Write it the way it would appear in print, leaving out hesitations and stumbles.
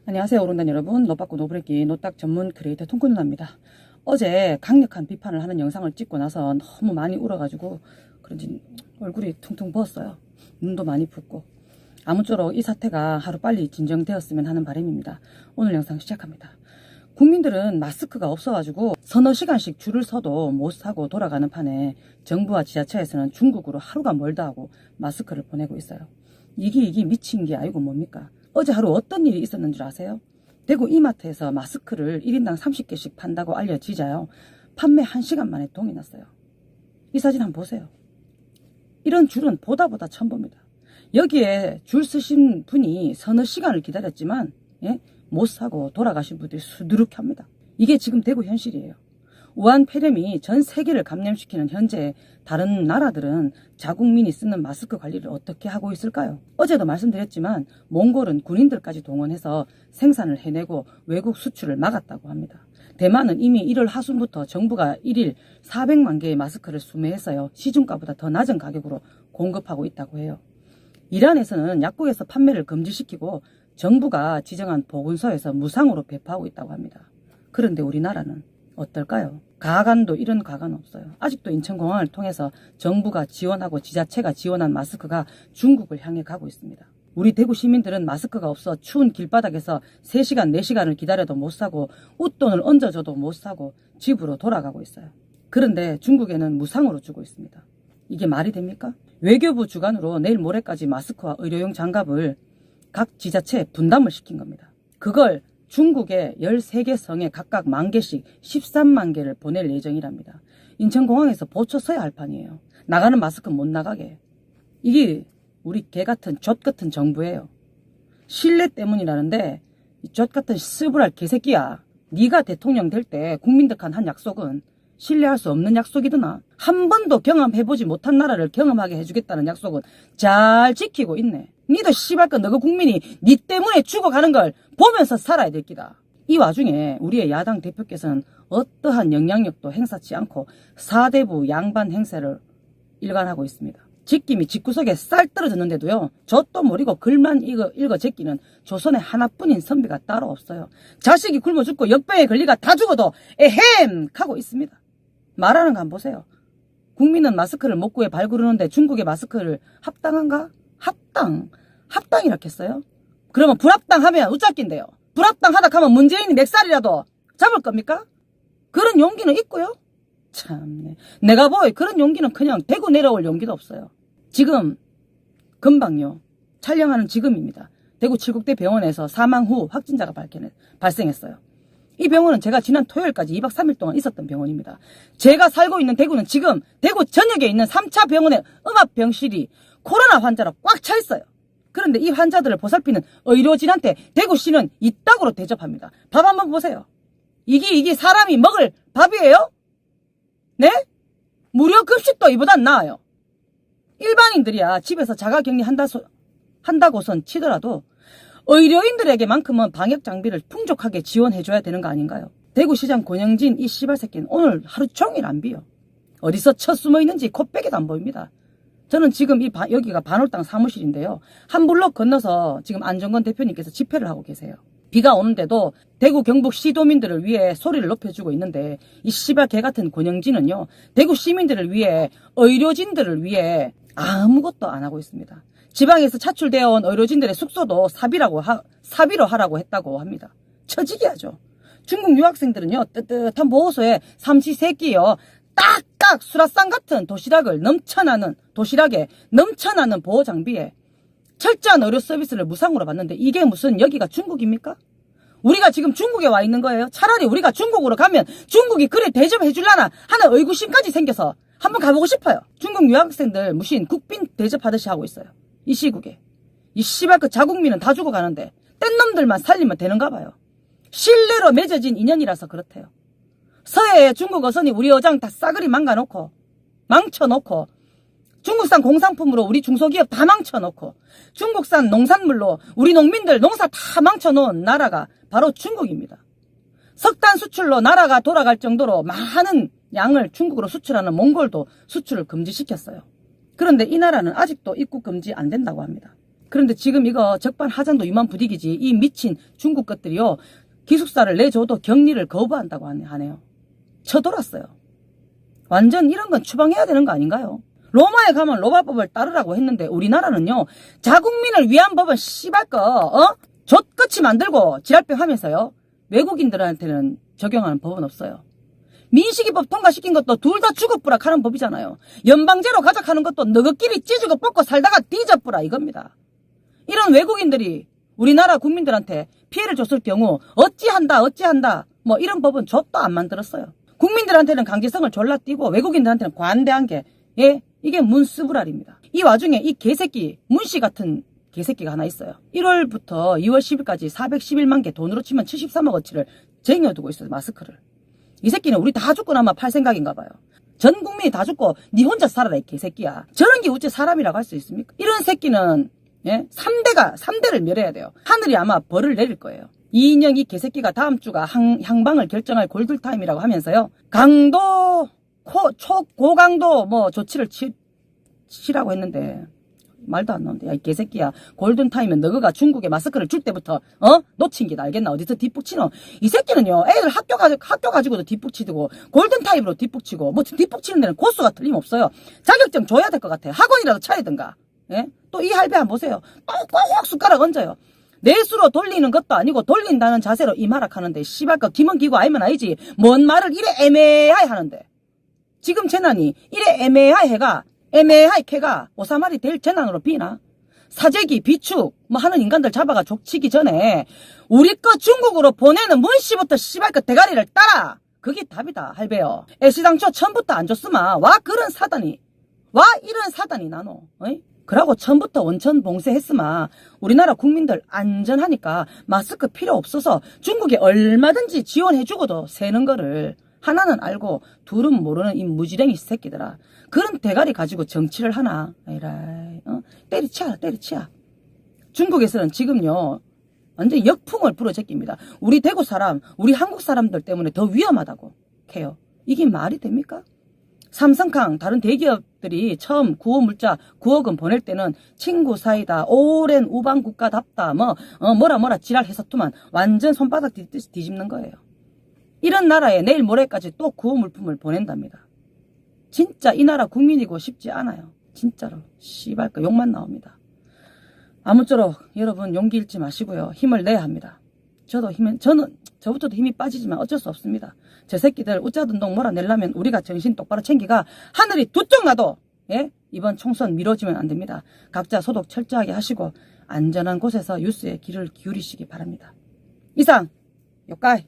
안녕하세요 오른단 여러분, 노빠꾸 노브레끼 노딱 전문 크리에이터 통큰 누나입니다. 어제 강력한 비판을 하는 영상을 찍고 나서 너무 많이 울어가지고 그런지 얼굴이 퉁퉁 부었어요. 눈도 많이 붓고 아무쪼록 이 사태가 하루빨리 진정되었으면 하는 바람입니다. 오늘 영상 시작합니다. 국민들은 마스크가 없어가지고 서너 시간씩 줄을 서도 못 사고 돌아가는 판에 정부와 지자체에서는 중국으로 하루가 멀다 하고 마스크를 보내고 있어요. 이게 미친 게 아니고 뭡니까? 어제 하루 어떤 일이 있었는 줄 아세요? 대구 이마트에서 마스크를 1인당 30개씩 판다고 알려지자요. 판매 1시간 만에 동이 났어요. 이 사진 한번 보세요. 이런 줄은 보다 처음 봅니다. 여기에 줄 서신 분이 서너 시간을 기다렸지만 못 사고 돌아가신 분들이 수두룩합니다. 이게 지금 대구 현실이에요. 우한 폐렴이 전 세계를 감염시키는 현재 다른 나라들은 자국민이 쓰는 마스크 관리를 어떻게 하고 있을까요? 어제도 말씀드렸지만 몽골은 군인들까지 동원해서 생산을 해내고 외국 수출을 막았다고 합니다. 대만은 이미 1월 하순부터 정부가 1일 400만 개의 마스크를 수매해서요. 시중가보다 더 낮은 가격으로 공급하고 있다고 해요. 이란에서는 약국에서 판매를 금지시키고 정부가 지정한 보건소에서 무상으로 배포하고 있다고 합니다. 그런데 우리나라는 어떨까요? 가관도 이런 가관 없어요. 아직도 인천공항을 통해서 정부가 지원하고 지자체가 지원한 마스크가 중국을 향해 가고 있습니다. 우리 대구 시민들은 마스크가 없어 추운 길바닥에서 3시간, 4시간을 기다려도 못 사고 웃돈을 얹어줘도 못 사고 집으로 돌아가고 있어요. 그런데 중국에는 무상으로 주고 있습니다. 이게 말이 됩니까? 외교부 주관으로 내일 모레까지 마스크와 의료용 장갑을 각 지자체에 분담을 시킨 겁니다. 그걸 중국의 13개 성에 각각 10,000개씩 13만 개를 보낼 예정이랍니다. 인천공항에서 보초 서야 할 판이에요. 나가는 마스크 못 나가게. 이게 우리 개같은 젖같은 정부예요. 신뢰 때문이라는데 이 젖같은 스브랄 개새끼야. 네가 대통령 될 때 국민들한 한 약속은 신뢰할 수 없는 약속이더나. 한 번도 경험해보지 못한 나라를 경험하게 해주겠다는 약속은 잘 지키고 있네. 니도 씨발건 너그 국민이 니 때문에 죽어가는 걸 보면서 살아야 될 기다. 이 와중에 우리의 야당 대표께서는 어떠한 영향력도 행사치 않고 사대부 양반 행세를 일관하고 있습니다. 직김이 집구석에 쌀 떨어졌는데도요. 젖도 모르고 글만 읽어 제끼는 조선의 하나뿐인 선비가 따로 없어요. 자식이 굶어 죽고 역병에 걸리가 다 죽어도 에헴 하고 있습니다. 말하는 거 한번 보세요. 국민은 마스크를 못 구해 발구르는데 중국의 마스크를 합당한가? 합당이라겠어요? 그러면 불합당하면 우짝긴데요. 불합당하다 하면 문재인이 넥살이라도 잡을 겁니까? 그런 용기는 있고요. 참네. 내가 보여 그런 용기는 그냥 대구 내려올 용기도 없어요. 지금 금방요. 촬영하는 지금입니다. 대구 칠곡대 병원에서 사망 후 확진자가 발생했어요. 이 병원은 제가 지난 토요일까지 2박 3일 동안 있었던 병원입니다. 제가 살고 있는 대구는 지금 대구 전역에 있는 3차 병원의 음압병실이 코로나 환자로 꽉 차 있어요. 그런데 이 환자들을 보살피는 의료진한테 대구시는 이따구로 대접합니다. 밥 한번 보세요. 이게 사람이 먹을 밥이에요? 네? 무료 급식도 이보단 나아요. 일반인들이야 집에서 자가격리 한다고선 치더라도 의료인들에게만큼은 방역 장비를 풍족하게 지원해줘야 되는 거 아닌가요? 대구시장 권영진 이 씨발새끼는 오늘 하루 종일 안 비요. 어디서 쳐 숨어 있는지 코빼기도 안 보입니다. 저는 지금 여기가 반월당 사무실인데요. 한 블록 건너서 지금 안정건 대표님께서 집회를 하고 계세요. 비가 오는데도 대구 경북 시도민들을 위해 소리를 높여주고 있는데 이 씨발 개같은 권영진은요. 대구 시민들을 위해 의료진들을 위해 아무것도 안 하고 있습니다. 지방에서 차출되어 온 의료진들의 숙소도 사비로 하라고 했다고 합니다. 처지기하죠. 중국 유학생들은요. 뜨뜻한 보호소에 삼시세끼요. 딱딱 수라상 같은 도시락에 넘쳐나는 보호 장비에 철저한 의료 서비스를 무상으로 받는데 이게 무슨 여기가 중국입니까? 우리가 지금 중국에 와 있는 거예요. 차라리 우리가 중국으로 가면 중국이 그래 대접해 줄라나 하는 의구심까지 생겨서 한번 가보고 싶어요. 중국 유학생들 무신 국빈 대접하듯이 하고 있어요. 이 시국에. 이 씨발 그 자국민은 다 죽어가는데 뗀 놈들만 살리면 되는가 봐요. 신뢰로 맺어진 인연이라서 그렇대요. 서해에 중국 어선이 우리 어장 다 싸그리 망쳐놓고 중국산 공산품으로 우리 중소기업 다 망쳐놓고 중국산 농산물로 우리 농민들 농사 다 망쳐놓은 나라가 바로 중국입니다. 석탄 수출로 나라가 돌아갈 정도로 많은 양을 중국으로 수출하는 몽골도 수출을 금지시켰어요. 그런데 이 나라는 아직도 입국 금지 안 된다고 합니다. 그런데 지금 이거 적반하장도 이만 부디기지. 이 미친 중국 것들이요. 기숙사를 내줘도 격리를 거부한다고 하네요. 쳐돌았어요. 완전 이런 건 추방해야 되는 거 아닌가요? 로마에 가면 로마법을 따르라고 했는데 우리나라는요. 자국민을 위한 법은 씨발 거 족같이 만들고 지랄병 하면서요. 외국인들한테는 적용하는 법은 없어요. 민식이법 통과시킨 것도 둘 다 죽어뿌라 하는 법이잖아요. 연방제로 가져가는 것도 너희끼리 찢고 뽑고 살다가 뒤져뿌라 이겁니다. 이런 외국인들이 우리나라 국민들한테 피해를 줬을 경우 어찌한다 뭐 이런 법은 족도 안 만들었어요. 국민들한테는 강제성을 졸라 띄고 외국인들한테는 관대한 게 이게 문스부랄입니다. 이 와중에 이 개새끼 문씨 같은 개새끼가 하나 있어요. 1월부터 2월 10일까지 411만 개 돈으로 치면 73억 어치를 쟁여두고 있어요. 마스크를. 이 새끼는 우리 다 죽고 나면 팔 생각인가 봐요. 전 국민이 다 죽고 니 혼자 살아라 이 개새끼야. 저런 게 어째 사람이라고 할 수 있습니까? 이런 새끼는 3대를 멸해야 돼요. 하늘이 아마 벌을 내릴 거예요. 이인영 이 개새끼가 다음 주가 향방을 결정할 골든타임이라고 하면서요. 강도 고강도 뭐 조치를 치라고 했는데 말도 안 나오는데. 야, 이 개새끼야. 골든타임은 너가 중국에 마스크를 줄 때부터 놓친 게 알겠나? 어디서 뒷북치노? 이 새끼는요. 애들 학교 가지고도 뒷북치고 골든타임으로 뒷북치고 뭐 뒷북치는 데는 고수가 틀림없어요. 자격증 줘야 될 것 같아. 학원이라도 차리든가. 예? 또 이 할배 한번 보세요. 꼭 숟가락 얹어요. 내수로 돌리는 것도 아니고 돌린다는 자세로 이말락 하는데 씨발까 김원기고 아니면 아니지. 뭔 말을 이래 애매하게 하는데. 지금 재난이 이래 애매하게 캐가 오사말이 될 재난으로 비나? 사재기, 비축 뭐 하는 인간들 잡아가 족치기 전에 우리 거 중국으로 보내는 문씨부터 씨발까 대가리를 따라. 그게 답이다 할배요. 애시당초 처음부터 안 줬으마. 와 그런 사단이. 와 이런 사단이 나노. 어이? 그러고 처음부터 원천 봉쇄했으마. 우리나라 국민들 안전하니까 마스크 필요 없어서 중국에 얼마든지 지원해주고도 새는 거를 하나는 알고 둘은 모르는 이 무지랭이 새끼들아. 그런 대가리 가지고 정치를 하나. 에라이, 때리치야. 중국에서는 지금요. 완전 역풍을 불어제낍니다. 우리 대구 사람, 우리 한국 사람들 때문에 더 위험하다고 해요. 이게 말이 됩니까? 삼성캉 다른 대기업들이 처음 구호 물자 9억 원 보낼 때는 친구 사이다 오랜 우방 국가답다 뭐라 지랄 해서투만 완전 손바닥 뒤집는 거예요. 이런 나라에 내일 모레까지 또 구호 물품을 보낸답니다. 진짜 이 나라 국민이고 싶지 않아요. 진짜로 씨발까 욕만 나옵니다. 아무쪼록 여러분 용기 잃지 마시고요. 힘을 내야 합니다. 저부터도 힘이 빠지지만 어쩔 수 없습니다. 저 새끼들 우짜둔동 몰아내려면 우리가 정신 똑바로 챙기가 하늘이 두 쪽 나도 이번 총선 미뤄지면 안 됩니다. 각자 소독 철저하게 하시고 안전한 곳에서 뉴스에 귀를 기울이시기 바랍니다. 이상 요까이